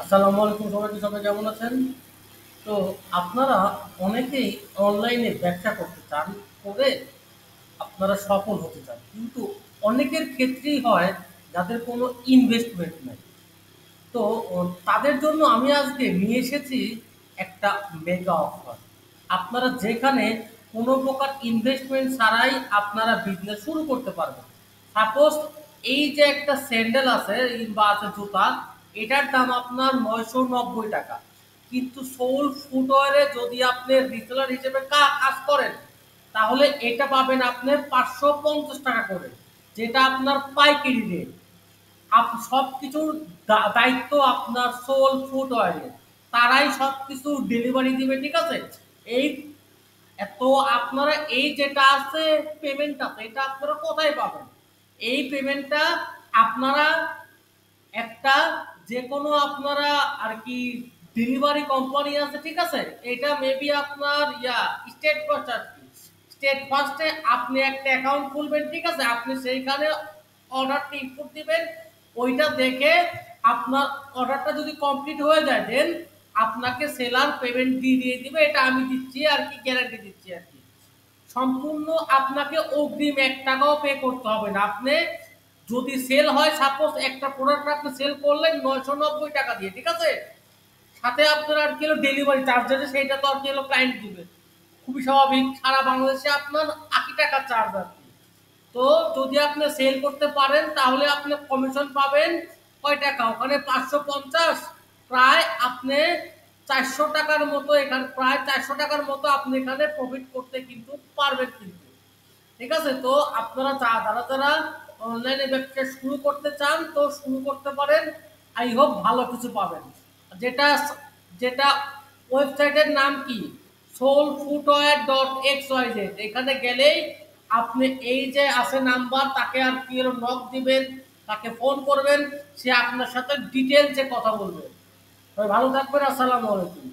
আসসালামু আলাইকুম, সবাই কেমন আছেন? তো আপনারা অনেকেই অনলাইনে ব্যবসা করতে চান, করে আপনারা সফল হতে চান। কিন্তু অনেকের ক্ষেত্রেই হয় যাদের কোনো ইনভেস্টমেন্ট নেই। তো তাদের জন্য আমি আজকে নিয়ে এসেছি একটা মেগা অফার। আপনারা যেখানে কোনো প্রকার ইনভেস্টমেন্ট ছাড়াই আপনারা বিজনেস শুরু করতে পারবেন। সাপোজ এই যে একটা স্যান্ডেল আছে বা আছে জুতা, এটার দাম আপনার 990 টাকা। কিন্তু সোল ফুটওয়ারে যদি আপনি রিটেলার হিসেবে কাজ করেন, তাহলে এটা পাবেন আপনি 550 টাকা করে, যেটা আপনার পাইকারি রেট। সবকিছুর দায়িত্ব আপনার সোল ফুড অয়েলের। তারাই সবকিছু ডেলিভারি দিবে, ঠিক আছে? এই এত আপনারা এই যেটা আছে পেমেন্ট আছে, এটা আপনারা কোথায় পাবেন? এই পেমেন্টটা আপনারা একটা যে কোনো আপনারা আর কি ডেলিভারি কোম্পানি আছে, ঠিক আছে? এটা মেবি আপনার স্টেট ফার্স্ট আর কি। স্টেট ফার্স্টে আপনি একটা অ্যাকাউন্ট খুলবেন, ঠিক আছে? আপনি সেইখানে অর্ডারটি ইনপুট দিবেন। ওইটা দেখে আপনার অর্ডারটা যদি কমপ্লিট হয়ে যায়, দেন আপনাকে সেলার পেমেন্ট দিয়ে দিবে। এটা আমি দিচ্ছি আর কি, গ্যারান্টি দিচ্ছি আর কি। সম্পূর্ণ আপনাকে অগ্রিম ১ টাকাও পে করতে হবে না। আপনি যদি সেল হয়, সাপোজ একটা প্রোডাক্ট আপনি সেল করলেন ৯৯০ টাকা দিয়ে, ঠিক আছে? সাথে আপনার আর কি ডেলিভারি চার্জ আছে, সেইটা তো আর কি ক্লায়েন্ট দিবে। খুবই স্বাভাবিক, সারা বাংলাদেশে আপনার ৮০ টাকা চার্জ আর কি। তো যদি আপনি সেল করতে পারেন, তাহলে আপনি কমিশন পাবেন কয় টাকা ওখানে? ৫৫০। প্রায় আপনি ৪০০ টাকার মতো, এখানে প্রায় ৪০০ টাকার মতো আপনি এখানে প্রফিট করতে কিন্তু পারবেন কিন্তু। ঠিক আছে? তো আপনারা যারা যারা অনলাইনে ব্যবসা শুরু করতে চান, তো শুরু করতে পারেন। আই হোপ ভালো কিছু পাবেন। যেটা যেটা ওয়েবসাইটের নাম কি? soulfootwear.xyz। এখানে গেলেই আপনি এই যে আছে নাম্বার, তাকে আর কি নক দিবেন, তাকে ফোন করবেন, সে আপনার সাথে ডিটেলসে কথা বলবে। ভালো থাকবেন। আসসালামু আলাইকুম।